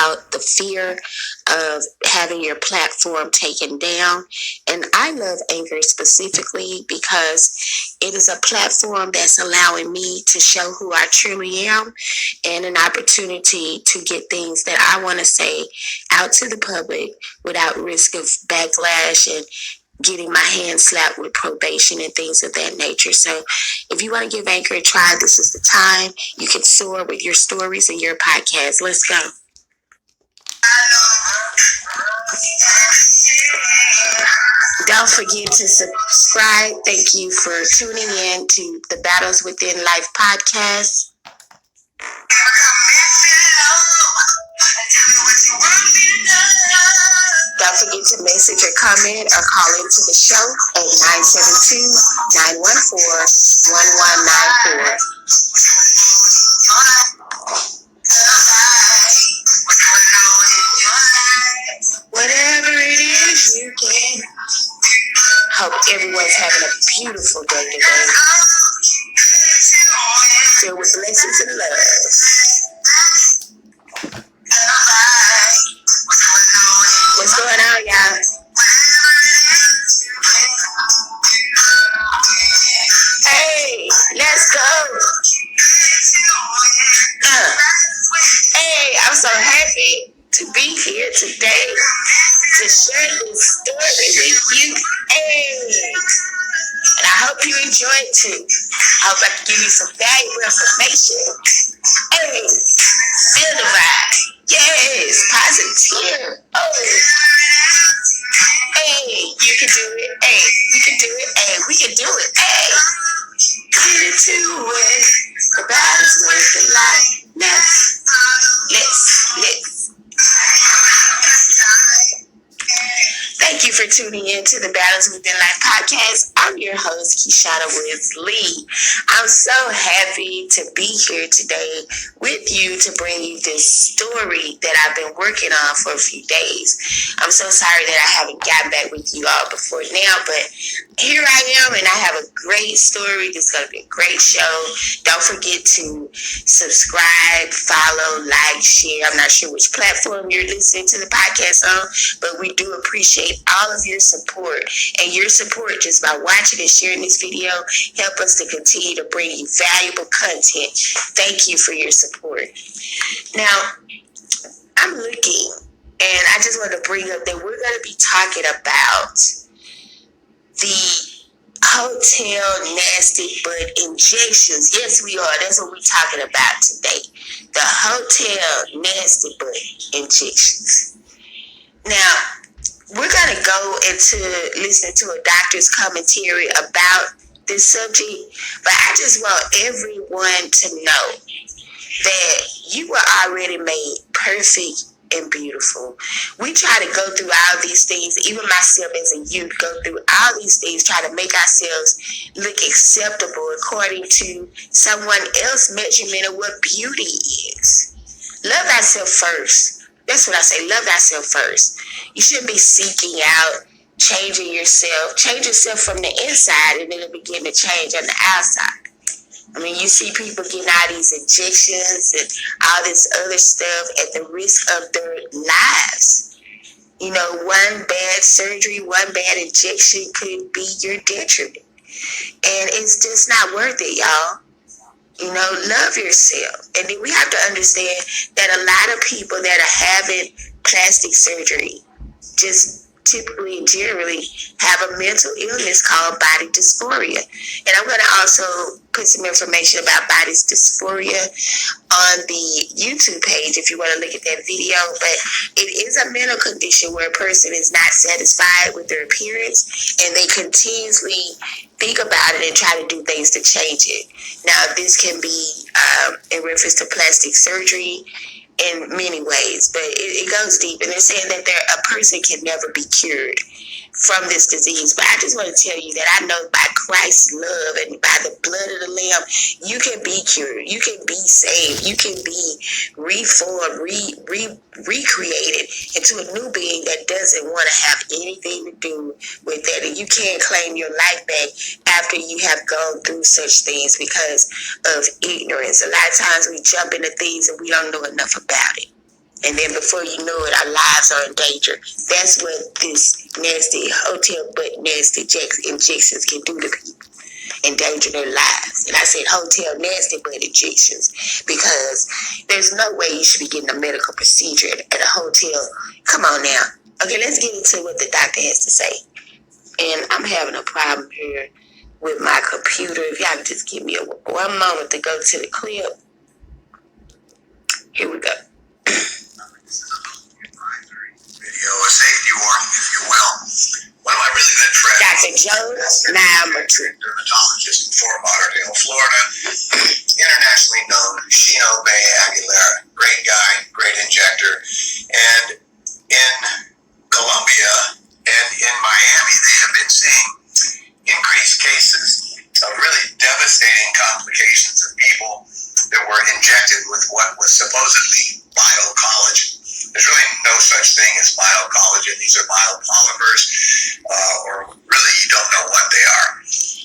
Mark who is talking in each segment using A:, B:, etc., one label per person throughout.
A: about the fear of having your platform taken down. And I love Anchor specifically because it is a platform that's allowing me to show who I truly am and an opportunity to get things that I want to say out to the public without risk of backlash and getting my hands slapped with probation and things of that nature. So if you want to give Anchor a try, this is the time. You can soar with your stories and your podcast. Let's go. Don't forget to subscribe. Thank you for tuning in to the Battles Within Life podcast. Don't forget to message or comment or call into the show at 972-914-1194. Whatever it is you can. Hope everyone's having a beautiful day today. Filled with blessings and love. What's going on, y'all? Hey, let's go. Hey, I'm so happy to be here today to share this story with you. Hey, and I hope you enjoy it too. I hope I can give you some valuable information. Hey, feel the vibe. Yes, positive. Oh, hey, you can do it. Hey, you can do it. Hey, we can do it. Hey, get into it. The battle's with the light. Let's. Thank you for tuning in to the Battles Within Life podcast. I'm your host, Keshada Woods Lee. I'm so happy to be here today with you to bring you this story that I've been working on for a few days. I'm so sorry that I haven't gotten back with you all before now, but here I am, and I have a great story. This is going to be a great show. Don't forget to subscribe, follow, like, share. I'm not sure which platform you're listening to the podcast on, but we do appreciate all of your support. And your support just by watching and sharing this video help us to continue to bring you valuable content. Thank you for your support. Now, I'm looking, and I just want to bring up that we're going to be talking about the hotel nasty butt injections. Yes, we are. That's what we're talking about today. The hotel nasty butt injections. Now, we're going to go into listening to a doctor's commentary about this subject, but I just want everyone to know that you were already made perfect and beautiful. We try to go through all these things, even myself as a youth, go through all these things, try to make ourselves look acceptable according to someone else's measurement of what beauty is. Love thyself first. That's what I say. Love thyself first. You shouldn't be seeking out changing yourself. Change yourself from the inside, and it'll begin to change on the outside. I mean, you see people getting all these injections and all this other stuff at the risk of their lives. You know, one bad surgery, one bad injection could be your detriment. And it's just not worth it, y'all. You know, love yourself. And then we have to understand that a lot of people that are having plastic surgery just typically and generally have a mental illness called body dysphoria. And I'm going to also put some information about body dysphoria on the YouTube page if you want to look at that video. But it is a mental condition where a person is not satisfied with their appearance and they continuously think about it and try to do things to change it. Now, this can be in reference to plastic surgery in many ways, but it goes deep, and they're saying that a person can never be cured from this disease. But I just want to tell you that I know by Christ's love and by the blood of the Lamb, you can be cured, you can be saved, you can be reformed, recreated into a new being that doesn't want to have anything to do with that. And you can't claim your life back after you have gone through such things because of ignorance. A lot of times we jump into things and we don't know enough about it. And then before you know it, our lives are in danger. That's what this nasty hotel butt nasty injections can do to people. Endanger their lives. And I said hotel nasty butt injections because there's no way you should be getting a medical procedure at a hotel. Come on now. Okay, let's get into what the doctor has to say. And I'm having a problem here with my computer. If y'all can just give me one moment to go to the clip. Here we go.
B: Video, a safety warning, if you will. One of my really good friends,
A: Dr. Joe Namath,
B: dermatologist in Fort Lauderdale, Florida, internationally known, Shino Bay Aguilera. Great guy, great injector. And in Colombia and in Miami, they have been seeing increased cases of really devastating complications of people that were injected with what was supposedly biocollagen. There's really no such thing as biocollagen. These are biopolymers, or really you don't know what they are.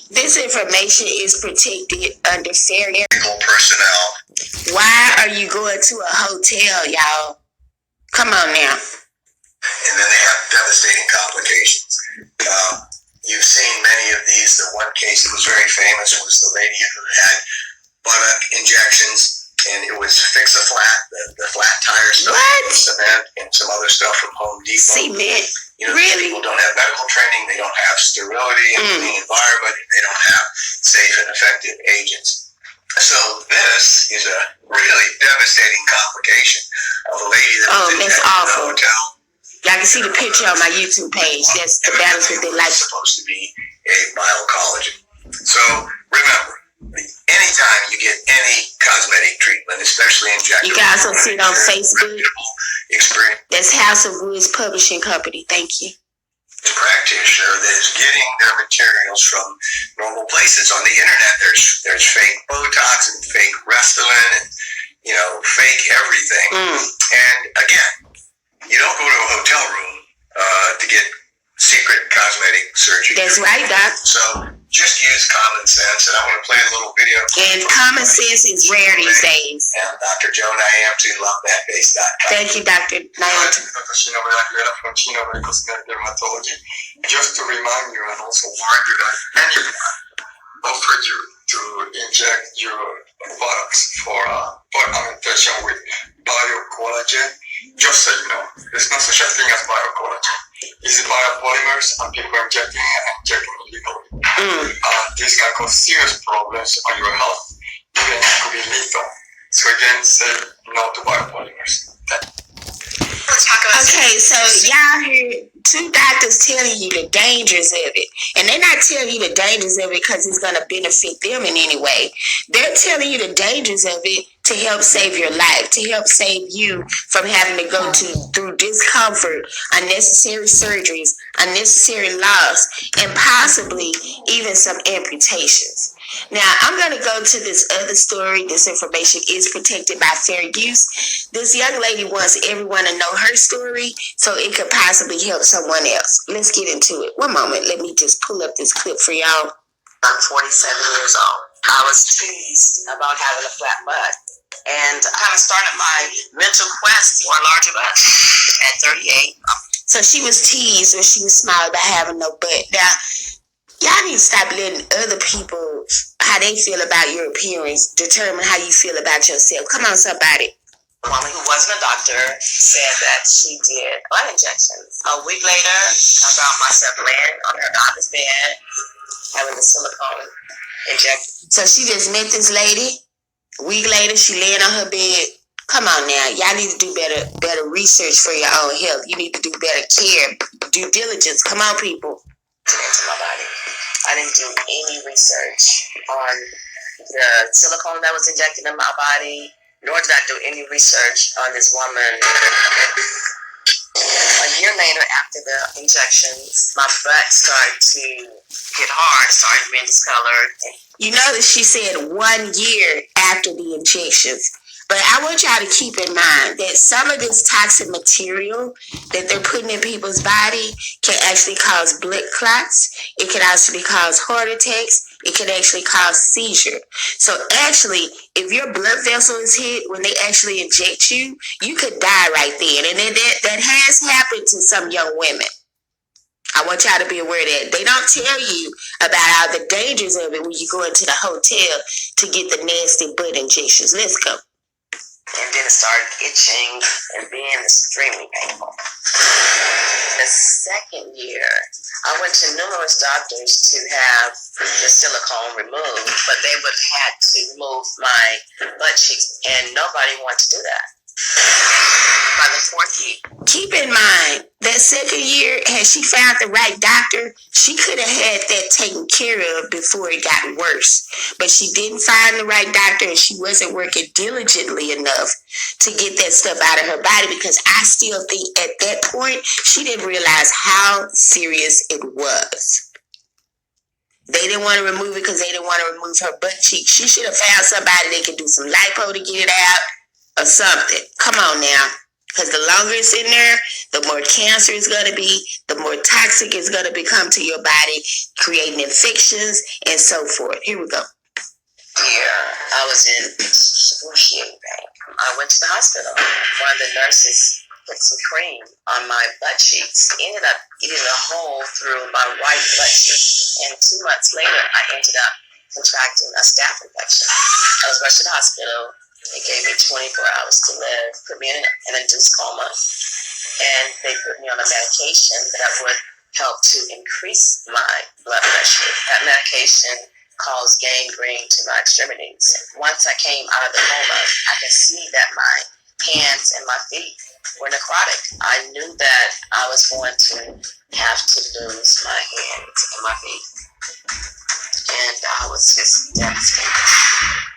A: this information is protected under fair
B: Medical personnel.
A: Why are you going to a hotel, y'all? Come on now.
B: And then they have devastating complications. You've seen many of these. The one case that was very famous was the lady who had buttock injections, and it was Fix-A-Flat, the flat tire stuff, cement, and some other stuff from Home Depot.
A: Cement?
B: You know,
A: Really?
B: People don't have medical training, they don't have sterility in the environment, and they don't have safe and effective agents. So this is a really devastating complication of a lady that was in a hotel.
A: Y'all can see the picture on my YouTube page. That's the Balance Within Life.
B: Supposed to be a biocollagen. So remember, anytime you get any cosmetic treatment, especially injectable,
A: you can also see it on Facebook.
B: Experience.
A: That's House of Woods Publishing Company. Thank you.
B: Practitioner that is getting their materials from normal places on the internet. There's fake Botox and fake Restylane and fake everything. And again, you don't go to a hotel room to get secret cosmetic surgery.
A: That's right, Doc.
B: So just use common sense. And I want to play a little video.
A: And common sense is rare these days.
B: And Dr. Joe Namath to LoveThatFace.com.
A: Thank you, Dr. Namath.
C: Dr. Shino Bay Aguilera from Shino Bay Cosmetic Dermatology. Just to remind you and also warn you that anyone offered you to inject your buttocks for augmentation with biocollagen, just so you know, there's no such a thing as biocollagen. It's biopolymers, and people are injecting illegally. This can cause serious problems on your health, even could be lethal. So again, say no to biopolymers.
A: Okay, so y'all hear two doctors telling you the dangers of it. And they're not telling you the dangers of it because it's going to benefit them in any way. They're telling you the dangers of it to help save your life, to help save you from having to go through discomfort, unnecessary surgeries, unnecessary loss, and possibly even some amputations. Now, I'm going to go to this other story. This information is protected by fair use. This young lady wants everyone to know her story so it could possibly help someone else. Let's get into it. One moment. Let me just pull up this clip for y'all.
D: I'm 47 years old. I was teased about having a flat butt, and I kind of started my mental quest for a larger butt at 38.
A: So she was teased when she was small about having no butt. Now, y'all need to stop letting other people, how they feel about your appearance, determine how you feel about yourself. Come on, somebody.
D: A woman who wasn't a doctor said that she did butt injections. A week later, I found myself laying on her doctor's bed, having the silicone injected.
A: So she just met this lady. A week later, she laying on her bed. Come on now. Y'all need to do better research for your own health. You need to do better care, due diligence. Come on, people.
D: Into my body. I didn't do any research on the silicone that was injected in my body, nor did I do any research on this woman. A year later, after the injections, my butt started to get hard, started being discolored.
A: You notice she said 1 year after the injections. But I want y'all to keep in mind that some of this toxic material that they're putting in people's body can actually cause blood clots. It can actually cause heart attacks. it can actually cause seizure. So actually, if your blood vessel is hit when they actually inject you, you could die right then. And then that has happened to some young women. I want y'all to be aware of that. They don't tell you about all the dangers of it when you go into the hotel to get the nasty butt injections. Let's go.
D: And then it started itching and being extremely painful. The second year, I went to numerous doctors to have the silicone removed, but they would have had to remove my butt cheeks, and nobody wanted to do that. By the fourth year.
A: Keep in mind, that second year, had she found the right doctor, she could have had that taken care of before it got worse. But she didn't find the right doctor, and she wasn't working diligently enough to get that stuff out of her body, because I still think at that point, she didn't realize how serious it was. They didn't want to remove it because they didn't want to remove her butt cheek. She should have found somebody that could do some lipo to get it out or something. Come on now. Because the longer it's in there, the more cancer it's going to be, the more toxic it's going to become to your body, creating infections and so forth. Here we go.
D: Here, I was in excruciating pain. I went to the hospital. One of the nurses put some cream on my butt cheeks, ended up eating a hole through my right butt cheek. And 2 months later, I ended up contracting a staph infection. I was rushed to the hospital. They gave me 24 hours to live, put me in an induced coma, and they put me on a medication that would help to increase my blood pressure. That medication caused gangrene to my extremities. Once I came out of the coma, I could see that my hands and my feet were necrotic. I knew that I was going to have to lose my hands and my feet. And I was just devastated.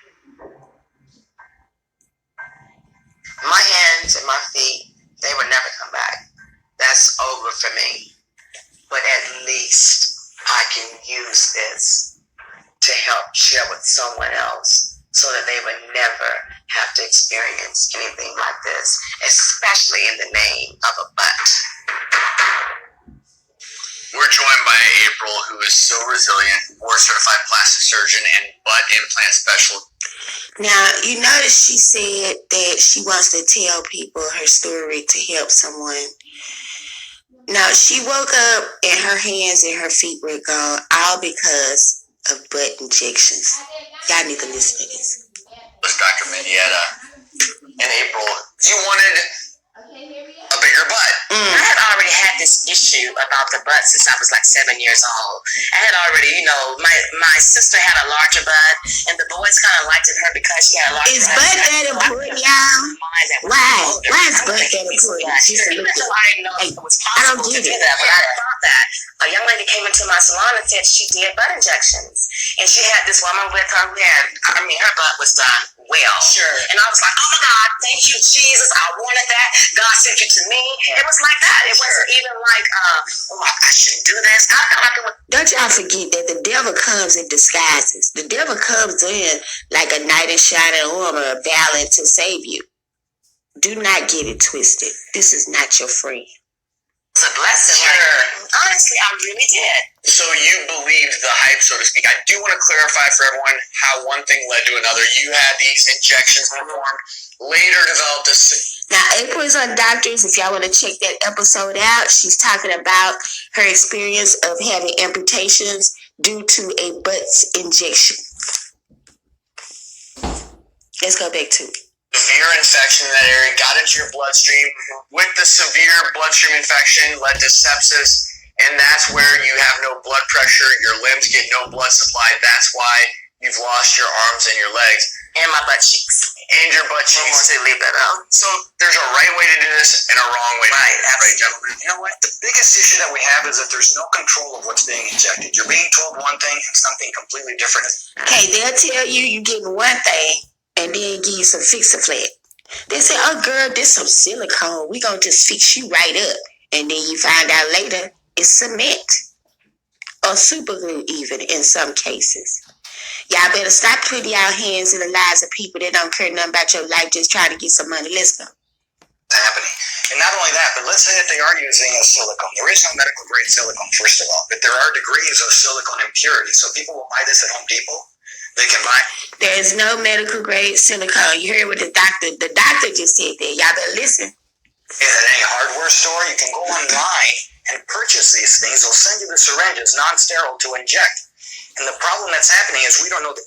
D: My hands and my feet, they would never come back. That's over for me. But at least I can use this to help share with someone else so that they would never have to experience anything like this, especially in the name of a butt.
B: We're joined by April, who is so resilient, board-certified plastic surgeon and butt implant specialist.
A: Now, you notice she said that she wants to tell people her story to help someone. Now, she woke up and her hands and her feet were gone, all because of butt injections. Y'all need to listen to this.
B: Dr. Mendieta and April, you wanted a bigger butt.
D: I had already had this issue about the butt since I was like 7 years old. I had already, my sister had a larger butt, and the boys kind of liked her because she had a larger butt.
A: Is butt that important, y'all? Why? Why is butt that important?
D: Even though I didn't know it was possible to do that, but I thought that. A young lady came into my salon and said she did butt injections. And she had this woman with her who had, her butt was done well. Sure. And I was like, oh my God, thank you, Jesus. I wanted that. God sent you to me. It was like that. It wasn't even like, I shouldn't do this. I felt like it was.
A: Don't y'all forget that the devil comes in disguises. The devil comes in like a knight in shining armor, valiant to save you. Do not get it twisted. This is not your friend.
D: It's a blessing. Sure. Honestly, I really did.
B: So you believed the hype, so to speak. I do want to clarify for everyone how one thing led to another. You had these injections performed, later developed a...
A: Now, April is on Doctors. If y'all want to check that episode out, she's talking about her experience of having amputations due to a butt injection. Let's go back to it.
B: Severe infection in that area got into your bloodstream. With the severe bloodstream infection led to sepsis, and that's where you have no blood pressure, your limbs get no blood supply. That's why you've lost your arms and your legs.
D: And my butt cheeks.
B: And your butt cheeks.
D: To leave that out.
B: So there's a right way to do this and a wrong way to do it. Right, gentlemen?
E: You know what? The biggest issue that we have is that there's no control of what's being injected. You're being told one thing and something completely different.
A: Okay, they'll tell you you're getting one thing and then give you some Fix-A-Flat. They say, oh girl, this some silicone. We gonna just fix you right up. And then you find out later it's cement. Or super glue even in some cases. Y'all better stop putting y'all hands in the lives of people that don't care nothing about your life, just trying to get some money. Let's go.
E: Happening. And not only that, but let's say that they are using a silicone. There is no medical grade silicone, first of all, but there are degrees of silicone impurity. So people will buy this at Home Depot. They can buy.
A: There's no medical grade silicone. You heard what the doctor just said there. Y'all better listen.
E: At any hardware store, you can go online and purchase these things. They'll send you the syringes, non-sterile, to inject. And the problem that's happening is we don't know the